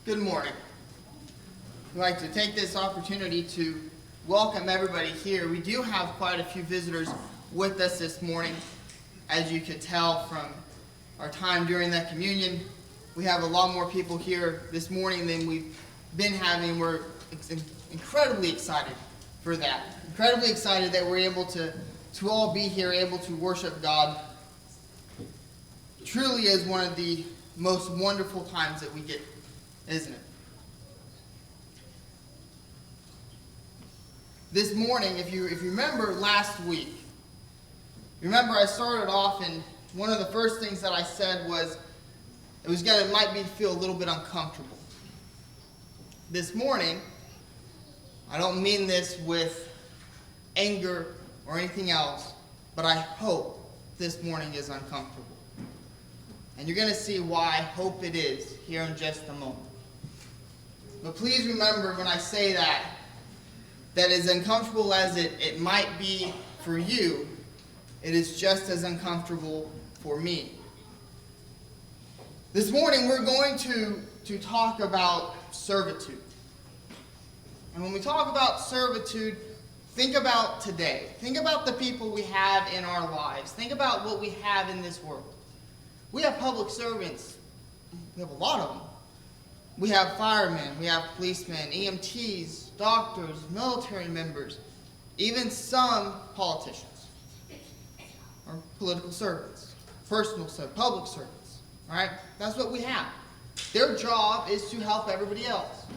Good morning. I'd like to take this opportunity to welcome everybody here. We do have quite a few visitors with us this morning. As you could tell from our time during that communion, we have a lot more people here this morning than we've been having. We're incredibly excited for that. Incredibly excited that we're able to all be here, able to worship God. Truly is one of the most wonderful times that we get, isn't it? This morning, if you remember last week, remember I started off and one of the first things that I said was it might feel a little bit uncomfortable. This morning, I don't mean this with anger or anything else, but I hope this morning is uncomfortable. And you're going to see why I hope it is here in just a moment. But please remember when I say that as uncomfortable as it might be for you, it is just as uncomfortable for me. This morning we're going to talk about servitude. And when we talk about servitude, think about today. Think about the people we have in our lives. Think about what we have in this world. We have public servants. We have a lot of them. We have firemen, we have policemen, EMTs, doctors, military members, even some politicians or political servants, public servants. All right? That's what we have. Their job is to help everybody else.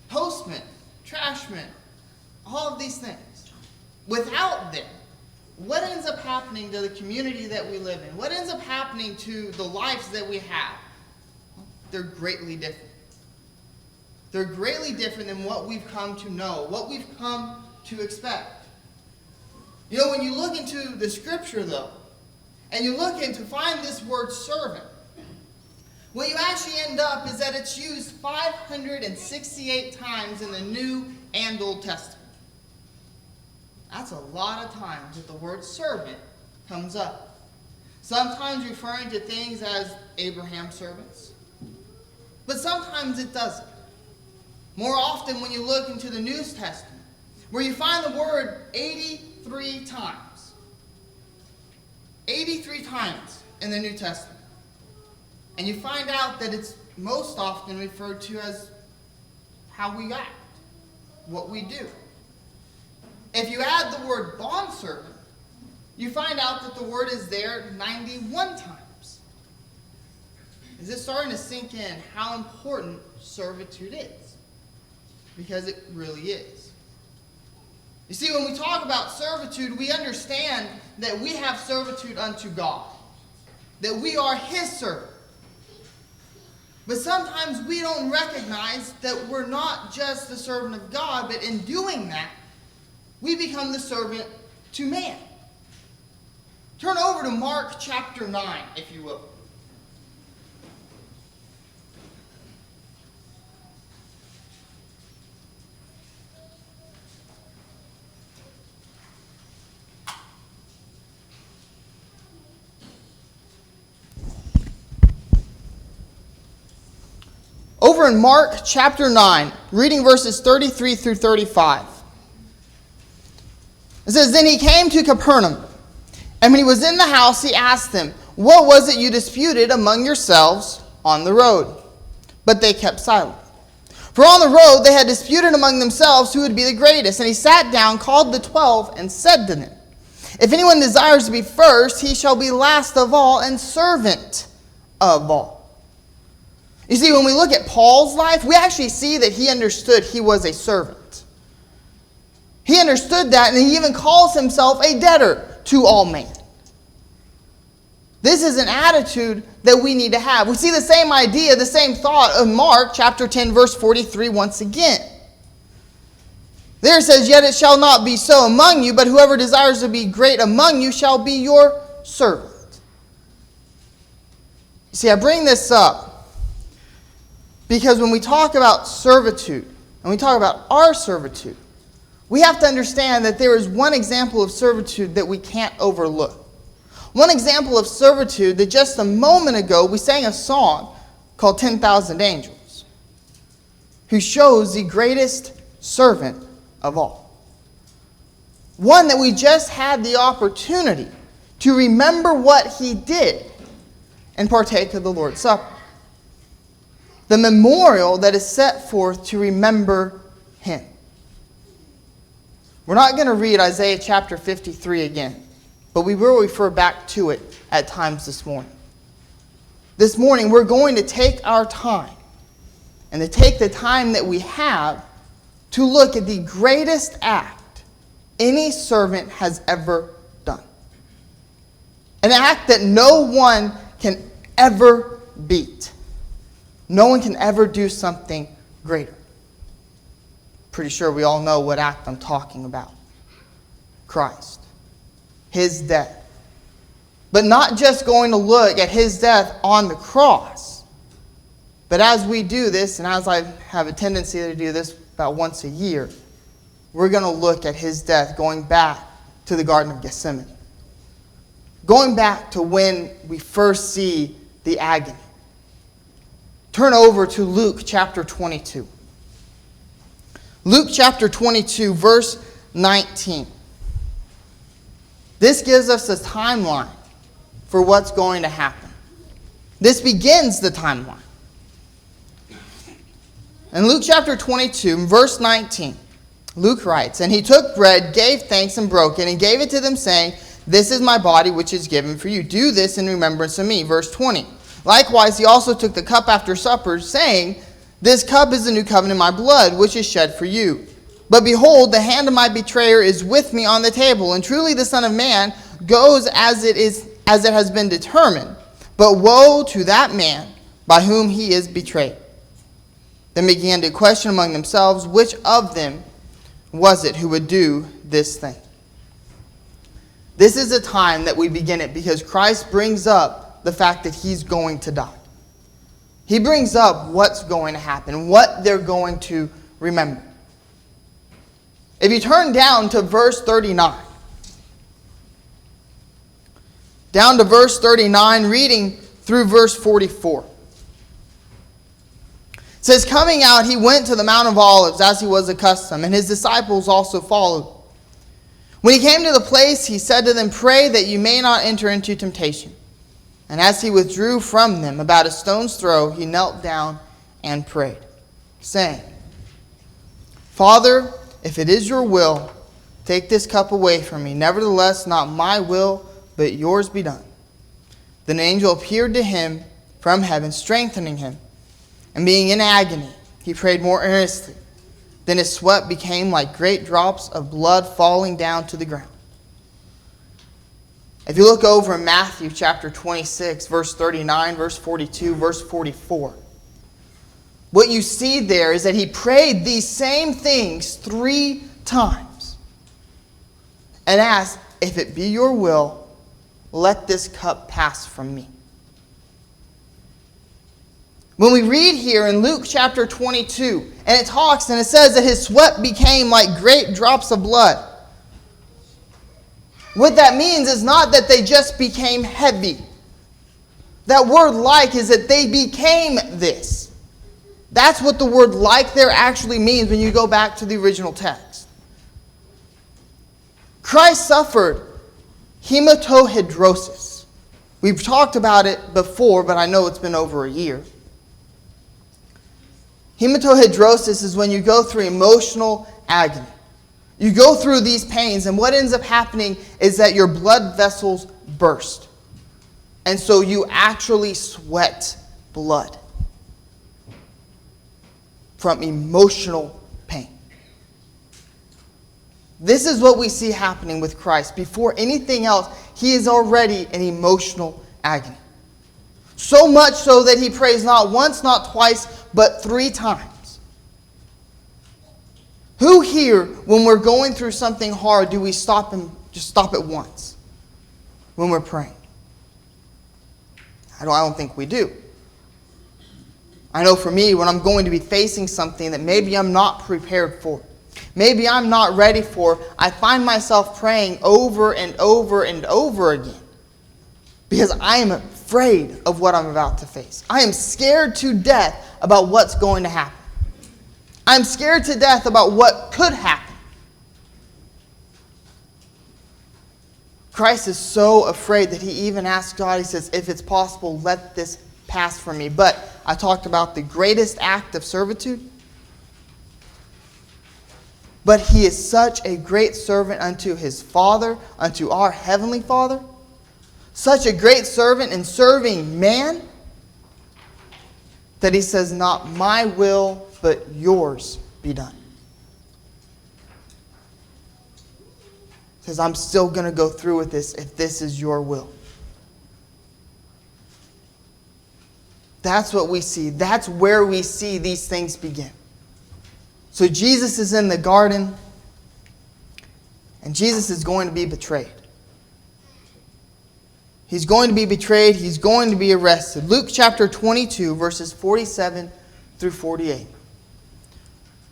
Postmen, trashmen, all of these things. Without them, what ends up happening to the community that we live in? What ends up happening to the lives that we have? Well, they're greatly different. They're greatly different than what we've come to know, what we've come to expect. You know, when you look into the scripture, though, and you look in to find this word servant, what you actually end up is that it's used 568 times in the New and Old Testament. That's a lot of times that the word servant comes up. Sometimes referring to things as Abraham's servants, but sometimes it doesn't. More often when you look into the New Testament, where you find the word 83 times. 83 times in the New Testament. And you find out that it's most often referred to as how we act, what we do. If you add the word bondservant, you find out that the word is there 91 times. Is it starting to sink in how important servitude is? Because it really is. You see, when we talk about servitude, we understand that we have servitude unto God. That we are His servant. But sometimes we don't recognize that we're not just the servant of God, but in doing that, we become the servant to man. Turn over to Mark chapter 9, if you will. Over in Mark chapter 9, reading verses 33 through 35. It says, Then he came to Capernaum, and when he was in the house, he asked them, What was it you disputed among yourselves on the road? But they kept silent. For on the road they had disputed among themselves who would be the greatest. And he sat down, called the 12, and said to them, If anyone desires to be first, he shall be last of all and servant of all. You see, when we look at Paul's life, we actually see that he understood he was a servant. He understood that, and he even calls himself a debtor to all men. This is an attitude that we need to have. We see the same idea, the same thought of Mark chapter 10, verse 43 once again. There it says, Yet it shall not be so among you, but whoever desires to be great among you shall be your servant. You see, I bring this up because when we talk about servitude, and we talk about our servitude, we have to understand that there is one example of servitude that we can't overlook. One example of servitude that just a moment ago we sang a song called 10,000 Angels. who shows the greatest servant of all. One that we just had the opportunity to remember what he did and partake of the Lord's Supper. The memorial that is set forth to remember him. We're not going to read Isaiah chapter 53 again, but we will refer back to it at times this morning. This morning, we're going to take our time and to take the time that we have to look at the greatest act any servant has ever done. An act that no one can ever beat. No one can ever do something greater. Pretty sure we all know what act I'm talking about. Christ. His death. But not just going to look at his death on the cross. But as we do this, and as I have a tendency to do this about once a year, we're going to look at his death going back to the Garden of Gethsemane. Going back to when we first see the agony. Turn over to Luke chapter 22. Luke chapter 22, verse 19. This gives us a timeline for what's going to happen. This begins the timeline. In Luke chapter 22, verse 19, Luke writes, "And he took bread, gave thanks, and broke it, and gave it to them, saying, 'This is my body, which is given for you. Do this in remembrance of me.'" Verse 20, "Likewise, he also took the cup after supper, saying, 'This cup is the new covenant in my blood, which is shed for you. But behold, the hand of my betrayer is with me on the table. And truly the Son of Man goes as it has been determined. But woe to that man by whom he is betrayed.' Then began to question among themselves which of them was it who would do this thing." This is a time that we begin it because Christ brings up the fact that he's going to die. He brings up what's going to happen, what they're going to remember. If you turn down to verse 39. Down to verse 39, reading through verse 44. It says, "Coming out, he went to the Mount of Olives as he was accustomed, and his disciples also followed. When he came to the place, he said to them, 'Pray that you may not enter into temptation.' And as he withdrew from them about a stone's throw, he knelt down and prayed, saying, 'Father, if it is your will, take this cup away from me. Nevertheless, not my will, but yours be done.' Then an angel appeared to him from heaven, strengthening him. And being in agony, he prayed more earnestly. Then his sweat became like great drops of blood falling down to the ground." If you look over in Matthew chapter 26, verse 39, verse 42, verse 44, what you see there is that he prayed these same things 3 times and asked, "If it be your will, let this cup pass from me." When we read here in Luke chapter 22, and it talks and it says that his sweat became like great drops of blood. What that means is not that they just became heavy. That word "like" is that they became this. That's what the word "like" there actually means when you go back to the original text. Christ suffered hematohidrosis. We've talked about it before, but I know it's been over a year. Hematohidrosis is when you go through emotional agony. You go through these pains, and what ends up happening is that your blood vessels burst. And so you actually sweat blood from emotional pain. This is what we see happening with Christ. Before anything else, he is already in emotional agony. So much so that he prays not once, not twice, but 3 times. Who here, when we're going through something hard, do we stop and just stop at once when we're praying? I don't think we do. I know for me, when I'm going to be facing something that maybe I'm not prepared for, maybe I'm not ready for, I find myself praying over and over and over again because I am afraid of what I'm about to face. I am scared to death about what's going to happen. I'm scared to death about what could happen. Christ is so afraid that he even asks God, he says, if it's possible, let this pass from me. But I talked about the greatest act of servitude. But he is such a great servant unto his Father, unto our Heavenly Father. Such a great servant in serving man, that he says, not my will, but yours be done. He says, I'm still going to go through with this if this is your will. That's what we see. That's where we see these things begin. So Jesus is in the garden, and Jesus is going to be betrayed. He's going to be betrayed. He's going to be arrested. Luke chapter 22, verses 47 through 48.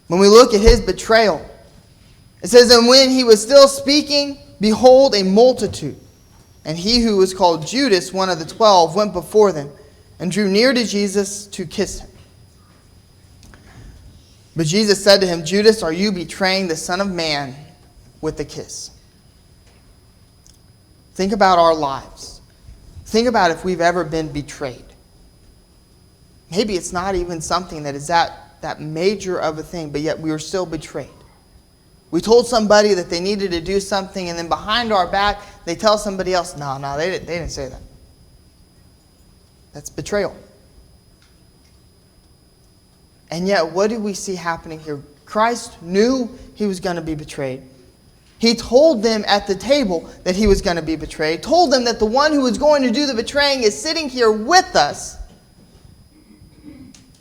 When we look at his betrayal, it says, and when he was still speaking, behold, a multitude. And he who was called Judas, one of the 12, went before them and drew near to Jesus to kiss him. But Jesus said to him, Judas, are you betraying the Son of Man with a kiss? Think about our lives. Think about if we've ever been betrayed. Maybe it's not even something that is that major of a thing, but yet we were still betrayed. We told somebody that they needed to do something, and then behind our back, they tell somebody else, no, they didn't say that. That's betrayal. And yet, what do we see happening here? Christ knew he was going to be betrayed. He told them at the table that he was going to be betrayed. Told them that the one who was going to do the betraying is sitting here with us.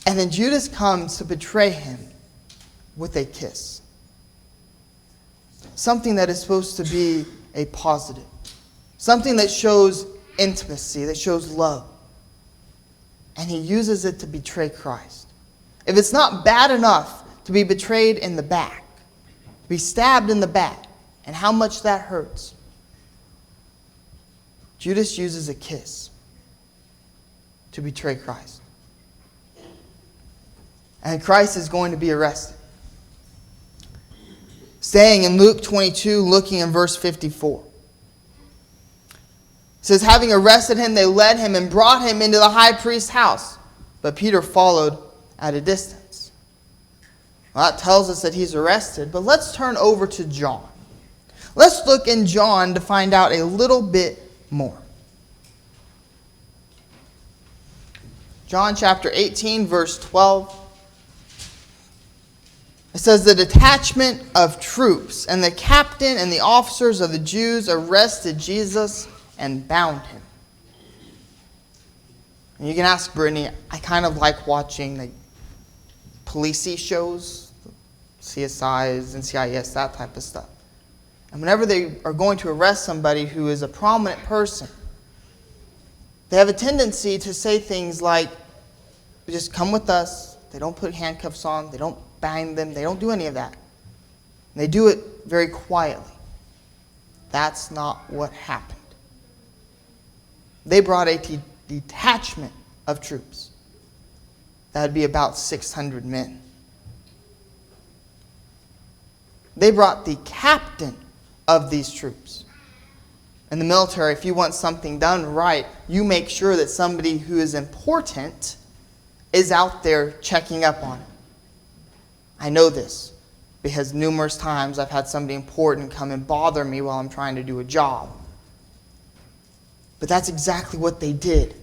And then Judas comes to betray him with a kiss. Something that is supposed to be a positive. Something that shows intimacy, that shows love. And he uses it to betray Christ. If it's not bad enough to be betrayed in the back, to be stabbed in the back, and how much that hurts, Judas uses a kiss to betray Christ. And Christ is going to be arrested. Staying in Luke 22, looking in verse 54. It says, having arrested him, they led him and brought him into the high priest's house. But Peter followed at a distance. Well, that tells us that he's arrested. But let's turn over to John. Let's look in John to find out a little bit more. John chapter 18, verse 12. It says, the detachment of troops and the captain and the officers of the Jews arrested Jesus and bound him. And you can ask Brittany, I kind of like watching policey shows, CSIs, NCIS, that type of stuff. And whenever they are going to arrest somebody who is a prominent person, they have a tendency to say things like, just come with us. They don't put handcuffs on. They don't bind them. They don't do any of that. And they do it very quietly. That's not what happened. They brought a detachment of troops. That would be about 600 men. They brought the captain of these troops. In the military, if you want something done right, you make sure that somebody who is important is out there checking up on it. I know this because numerous times I've had somebody important come and bother me while I'm trying to do a job. But that's exactly what they did.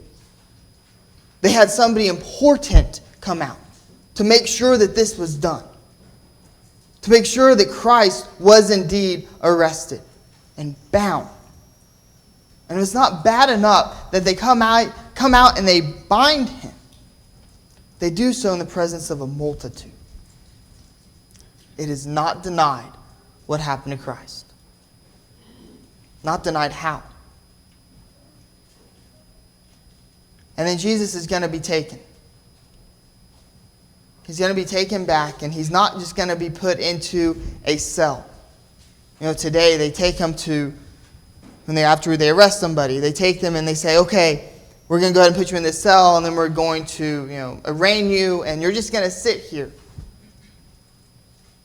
They had somebody important come out to make sure that this was done. To make sure that Christ was indeed arrested and bound. And it's not bad enough that they come out and they bind him. They do so in the presence of a multitude. It is not denied what happened to Christ. Not denied how. And then Jesus is going to be taken. He's going to be taken back, and he's not just going to be put into a cell. You know, today they take him to, after they arrest somebody, they take them and they say, okay, we're going to go ahead and put you in this cell, and then we're going to, arraign you, and you're just going to sit here.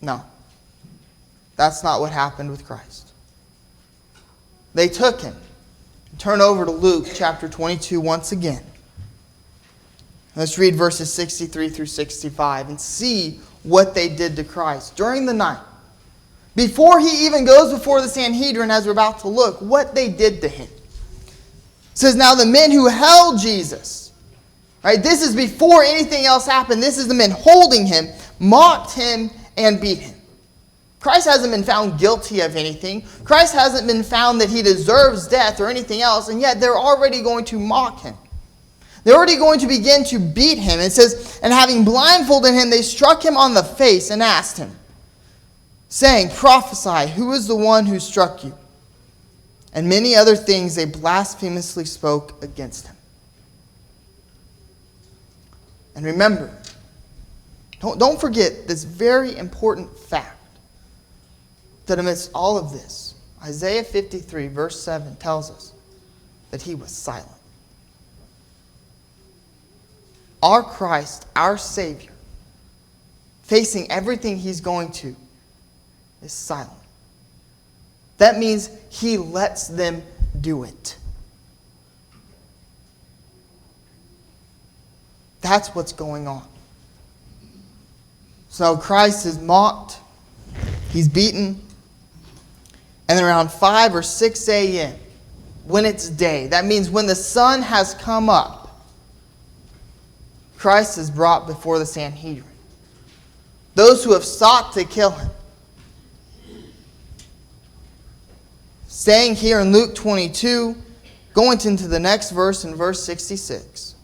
No. That's not what happened with Christ. They took him. Turn over to Luke chapter 22 once again. Let's read verses 63 through 65 and see what they did to Christ during the night. Before he even goes before the Sanhedrin, as we're about to look, what they did to him. It says, now the men who held Jesus, right? This is before anything else happened. This is the men holding him, mocked him, and beat him. Christ hasn't been found guilty of anything. Christ hasn't been found that he deserves death or anything else, and yet they're already going to mock him. They're already going to begin to beat him. It says, and having blindfolded him, they struck him on the face and asked him, saying, prophesy, who is the one who struck you? And many other things they blasphemously spoke against him. And remember, don't forget this very important fact, that amidst all of this, Isaiah 53 verse 7 tells us that he was silent. Our Christ, our Savior, facing everything he's going to, is silent. That means he lets them do it. That's what's going on. So Christ is mocked, he's beaten, and then around 5 or 6 a.m., when it's day, that means when the sun has come up, Christ is brought before the Sanhedrin. Those who have sought to kill him. Staying here in Luke 22, going into the next verse in verse 66.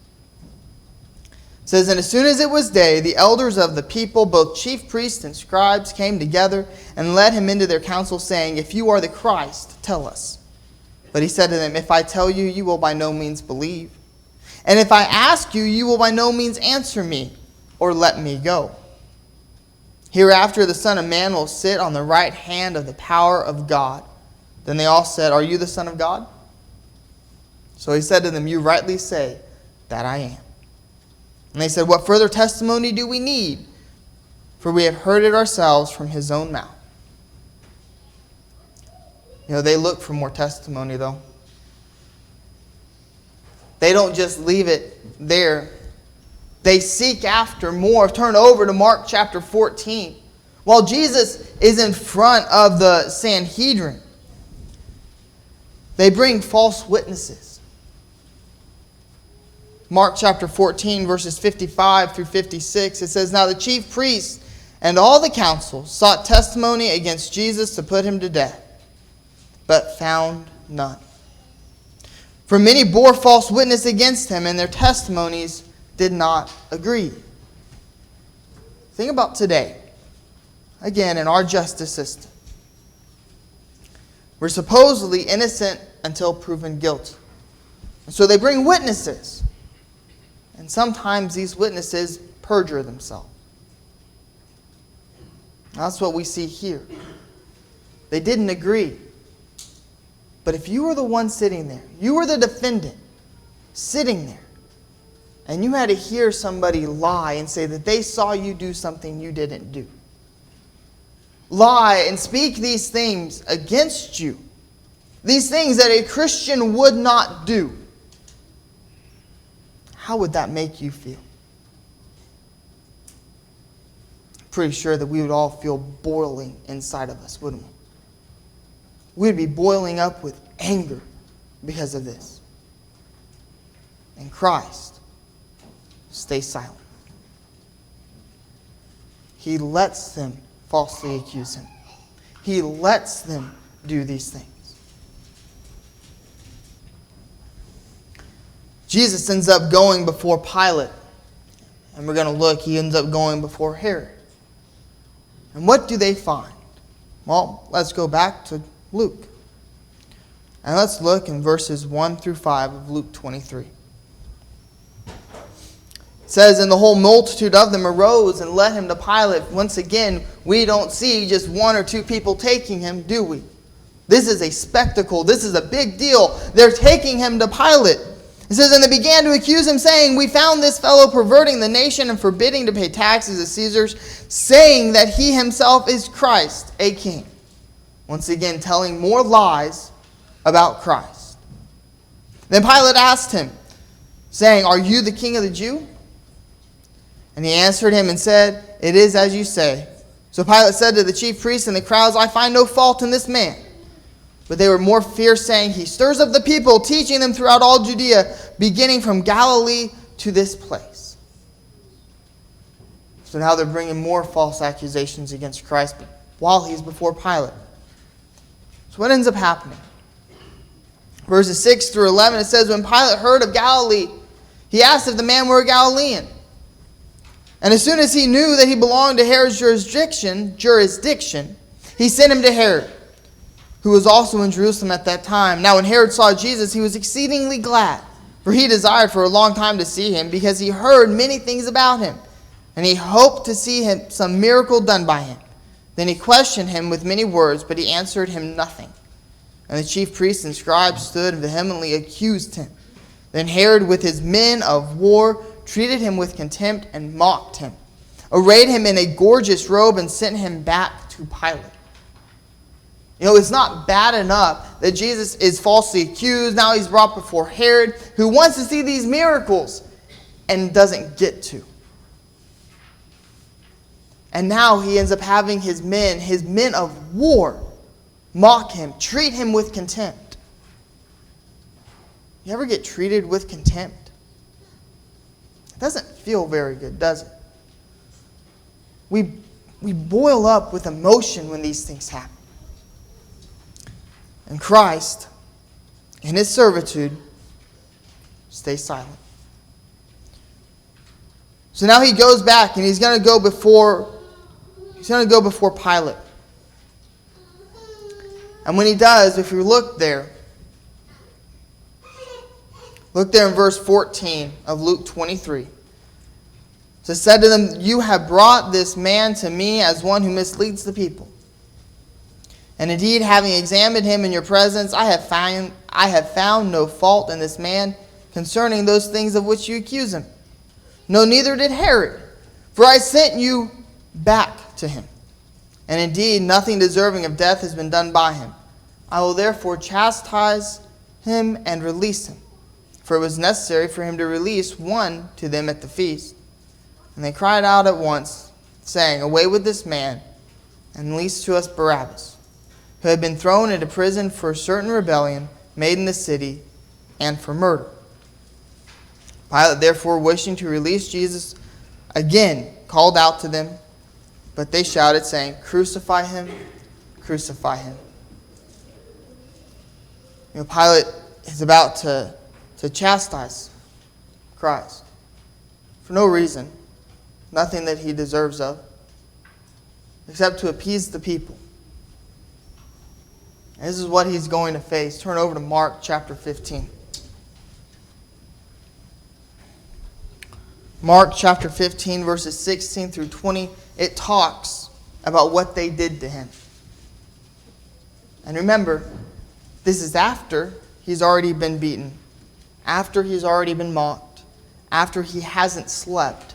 It says, and as soon as it was day, the elders of the people, both chief priests and scribes, came together and led him into their council, saying, if you are the Christ, tell us. But he said to them, if I tell you, you will by no means believe. And if I ask you, you will by no means answer me, or let me go. Hereafter the Son of Man will sit on the right hand of the power of God. Then they all said, are you the Son of God? So he said to them, you rightly say that I am. And they said, what further testimony do we need? For we have heard it ourselves from his own mouth. They look for more testimony, though. They don't just leave it there. They seek after more. Turn over to Mark chapter 14. While Jesus is in front of the Sanhedrin, they bring false witnesses. Mark chapter 14, verses 55 through 56, it says, now the chief priests and all the council sought testimony against Jesus to put him to death, but found none. For many bore false witness against him, and their testimonies did not agree. Think about today. Again, in our justice system. We're supposedly innocent until proven guilty. And so they bring witnesses. And sometimes these witnesses perjure themselves. That's what we see here. They didn't agree. But if you were the one sitting there, you were the defendant sitting there, and you had to hear somebody lie and say that they saw you do something you didn't do, lie and speak these things against you, these things that a Christian would not do, how would that make you feel? Pretty sure that we would all feel boiling inside of us, wouldn't we? We'd be boiling up with anger because of this. And Christ stays silent. He lets them falsely accuse him. He lets them do these things. Jesus ends up going before Pilate. And we're going to look, he ends up going before Herod. And what do they find? Well, let's go back to Luke. And let's look in verses 1 through 5 of Luke 23. It says, and the whole multitude of them arose and led him to Pilate. Once again, we don't see just one or two people taking him, do we? This is a spectacle. This is a big deal. They're taking him to Pilate. It says, and they began to accuse him, saying, we found this fellow perverting the nation and forbidding to pay taxes to Caesar's, saying that he himself is Christ, a king. Once again, telling more lies about Christ. Then Pilate asked him, saying, are you the king of the Jews? And he answered him and said, it is as you say. So Pilate said to the chief priests and the crowds, I find no fault in this man. But they were more fierce, saying, he stirs up the people, teaching them throughout all Judea, beginning from Galilee to this place. So now they're bringing more false accusations against Christ while he's before Pilate. So what ends up happening? Verses 6 through 11, it says, when Pilate heard of Galilee, he asked if the man were a Galilean. And as soon as he knew that he belonged to Herod's jurisdiction, he sent him to Herod, who was also in Jerusalem at that time. Now when Herod saw Jesus, he was exceedingly glad, for he desired for a long time to see him, because he heard many things about him, and he hoped to see him some miracle done by him. Then he questioned him with many words, but he answered him nothing. And the chief priests and scribes stood and vehemently accused him. Then Herod with his men of war treated him with contempt and mocked him, arrayed him in a gorgeous robe, and sent him back to Pilate. You know, it's not bad enough that Jesus is falsely accused. Now he's brought before Herod, who wants to see these miracles and doesn't get to. And now he ends up having his men of war, mock him, treat him with contempt. You ever get treated with contempt? It doesn't feel very good, does it? We boil up with emotion when these things happen. And Christ, in his servitude, stays silent. So now he goes back and he's going to go before Pilate. And when he does, if you look there in verse 14 of Luke 23. So it said to them, you have brought this man to me as one who misleads the people. And indeed, having examined him in your presence, I have found no fault in this man concerning those things of which you accuse him. No, neither did Herod, for I sent you back to him. And indeed, nothing deserving of death has been done by him. I will therefore chastise him and release him. For it was necessary for him to release one to them at the feast. And they cried out at once, saying, away with this man, and release to us Barabbas, who had been thrown into prison for a certain rebellion made in the city, and for murder. Pilate, therefore, wishing to release Jesus, again called out to them, but they shouted, saying, crucify him, crucify him. You know, Pilate is about to chastise Christ for no reason, nothing that he deserves of, except to appease the people. And this is what he's going to face. Turn over to Mark chapter 15. Mark chapter 15, verses 16 through 20, it talks about what they did to him. And remember, this is after he's already been beaten, after he's already been mocked, after he hasn't slept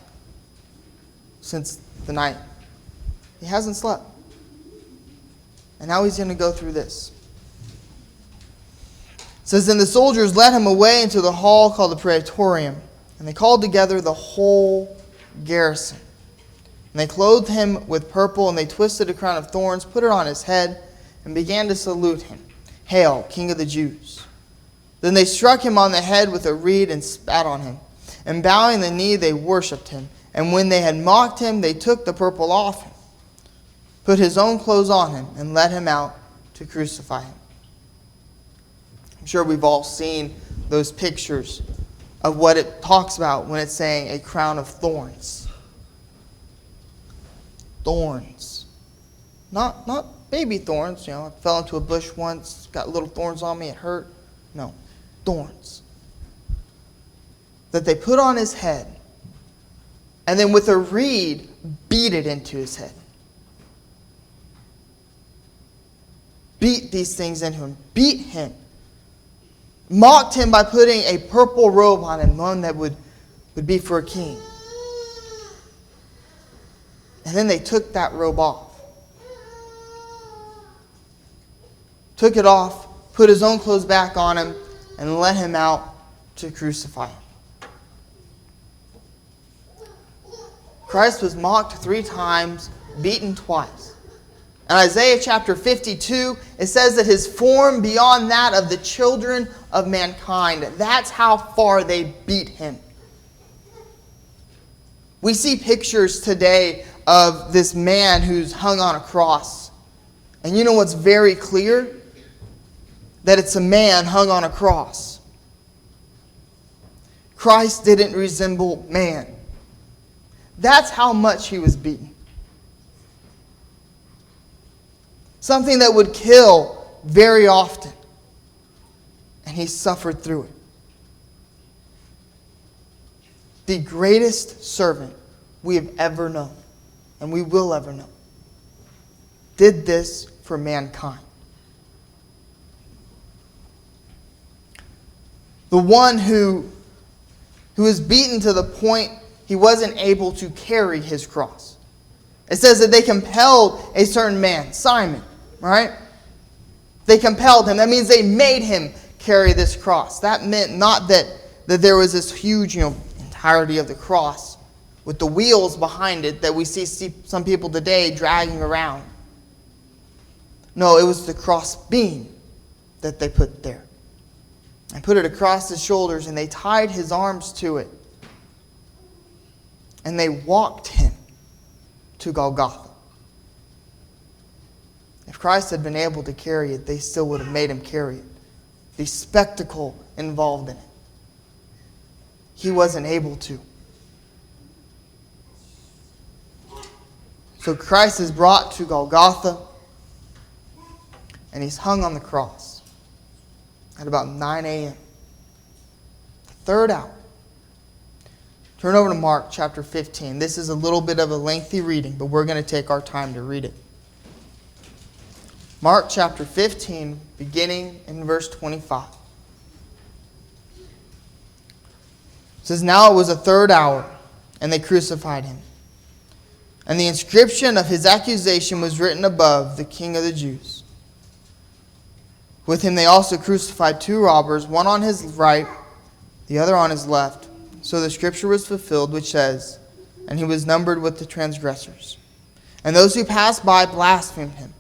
since the night. He hasn't slept. And now he's going to go through this. It says, then the soldiers led him away into the hall called the Praetorium, and they called together the whole garrison. And they clothed him with purple, and they twisted a crown of thorns, put it on his head, and began to salute him. Hail, King of the Jews. Then they struck him on the head with a reed and spat on him. And bowing the knee, they worshipped him. And when they had mocked him, they took the purple off him, put his own clothes on him, and led him out to crucify him. I'm sure we've all seen those pictures of what it talks about when it's saying a crown of thorns. Thorns. Not baby thorns. You know, I fell into a bush once, got little thorns on me, it hurt. No, thorns. That they put on his head, and then with a reed beat it into his head. Beat these things into him. Beat him mocked him by putting a purple robe on him, one that would be for a king. And then they took that robe off. Took it off, put his own clothes back on him, and let him out to crucify him. Christ was mocked 3 times, beaten twice. In Isaiah chapter 52, it says that his form beyond that of the children of mankind. That's how far they beat him. We see pictures today of this man who's hung on a cross. And you know what's very clear? That it's a man hung on a cross. Christ didn't resemble man. That's how much he was beaten. Something that would kill very often. And he suffered through it. The greatest servant we have ever known, and we will ever know, did this for mankind. The one who was beaten to the point he wasn't able to carry his cross. It says that they compelled a certain man, Simon, right? They compelled him. That means they made him carry this cross. That meant not that there was this huge, entirety of the cross with the wheels behind it that we see some people today dragging around. No, it was the cross beam that they put there. And put it across his shoulders, and they tied his arms to it. And they walked him to Golgotha. If Christ had been able to carry it, they still would have made him carry it. The spectacle involved in it. He wasn't able to. So Christ is brought to Golgotha, and he's hung on the cross at about 9 a.m. The third hour. Turn over to Mark chapter 15. This is a little bit of a lengthy reading, but we're going to take our time to read it. Mark chapter 15, beginning in verse 25. It says, "Now it was the third hour, and they crucified him. And the inscription of his accusation was written above, the King of the Jews. With him they also crucified 2 robbers, one on his right, the other on his left. So the scripture was fulfilled, which says, and he was numbered with the transgressors. And those who passed by blasphemed him,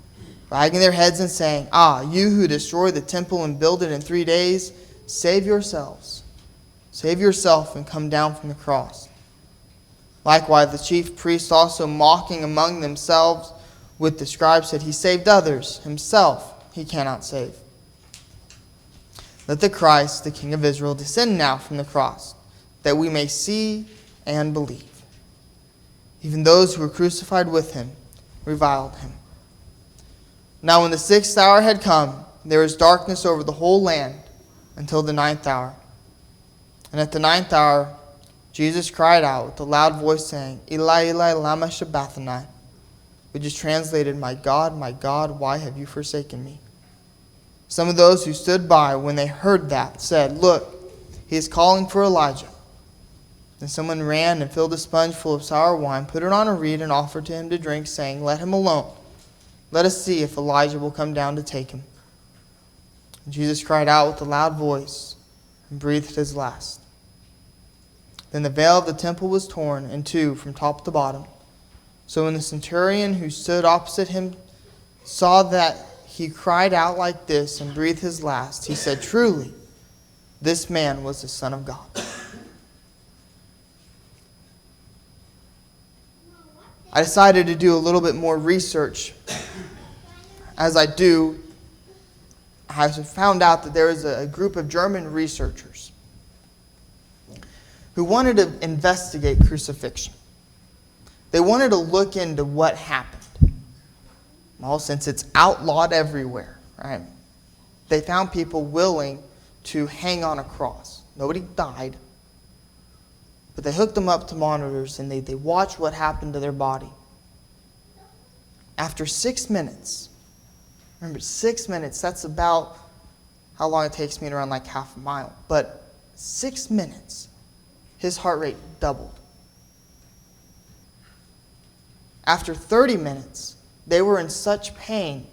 wagging their heads and saying, 'Ah, you who destroy the temple and build it in 3 days, save yourselves. Save yourself and come down from the cross.' Likewise, the chief priests also, mocking among themselves with the scribes, said, 'He saved others. Himself he cannot save. Let the Christ, the King of Israel, descend now from the cross, that we may see and believe.' Even those who were crucified with him reviled him. Now when the 6th hour had come, there was darkness over the whole land until the 9th hour. And at the 9th hour, Jesus cried out with a loud voice, saying, 'Eli, Eli, lama sabachthani,' which is translated, 'My God, why have you forsaken me?' Some of those who stood by when they heard that said, 'Look, he is calling for Elijah.' Then someone ran and filled a sponge full of sour wine, put it on a reed, and offered to him to drink, saying, 'Let him alone. Let us see if Elijah will come down to take him.' And Jesus cried out with a loud voice and breathed his last. Then the veil of the temple was torn in 2 from top to bottom. So when the centurion who stood opposite him saw that he cried out like this and breathed his last, he said, 'Truly, this man was the Son of God.'" I decided to do a little bit more research. As I do, I found out that there is a group of German researchers who wanted to investigate crucifixion. They wanted to look into what happened. Well, since it's outlawed everywhere, right? They found people willing to hang on a cross. Nobody died. But they hooked them up to monitors and they watched what happened to their body. After 6 minutes, remember 6 minutes, that's about how long it takes me to run like half a mile. But 6 minutes, his heart rate doubled. After 30 minutes, they were in such pain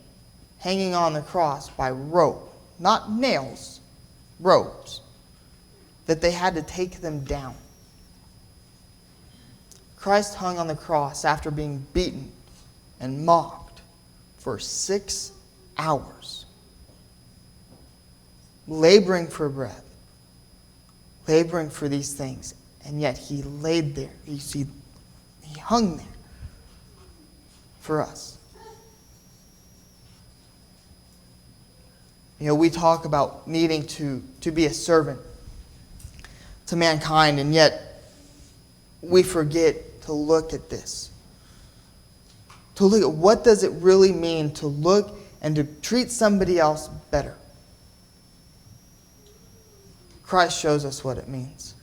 hanging on the cross by rope, not nails, ropes, that they had to take them down. Christ hung on the cross after being beaten and mocked for 6 hours, laboring for breath, laboring for these things, and yet he laid there. You see, he hung there for us. You know, we talk about needing to be a servant to mankind, and yet we forget to look at this. To look at what does it really mean to look and to treat somebody else better. Christ shows us what it means.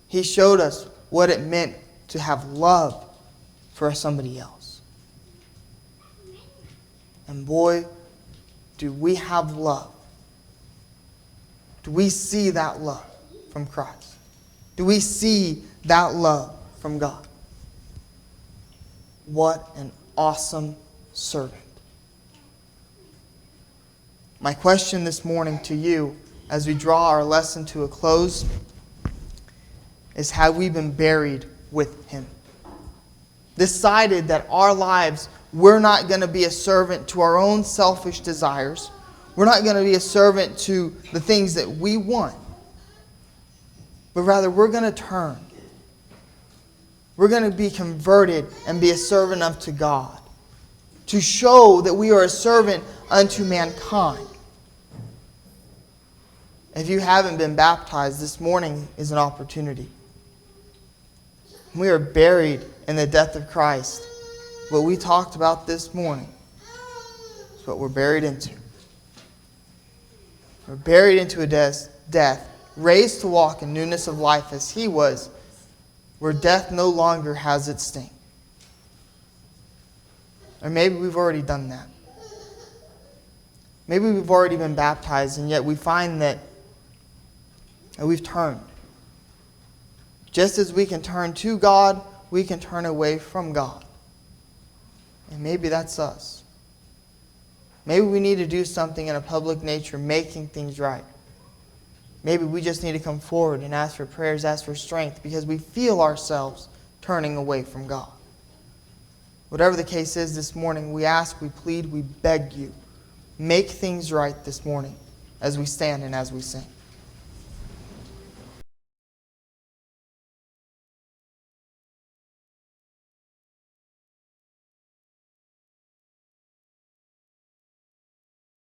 He showed us what it meant to have love for somebody else. And boy, do we have love. Do we see that love from Christ? Do we see that love from God? What an awesome servant. My question this morning to you, as we draw our lesson to a close, is have we been buried with him? Decided that our lives, we're not going to be a servant to our own selfish desires. We're not going to be a servant to the things that we want. But rather, we're going to turn. We're going to be converted and be a servant unto God, to show that we are a servant unto mankind. If you haven't been baptized, this morning is an opportunity. We are buried in the death of Christ. What we talked about this morning is what we're buried into. We're buried into a death, raised to walk in newness of life as he was, where death no longer has its sting. Or maybe we've already done that. Maybe we've already been baptized, and yet we find that we've turned. Just as we can turn to God, we can turn away from God. And maybe that's us. Maybe we need to do something in a public nature, making things right. Maybe we just need to come forward and ask for prayers, ask for strength, because we feel ourselves turning away from God. Whatever the case is this morning, we ask, we plead, we beg you, make things right this morning as we stand and as we sing.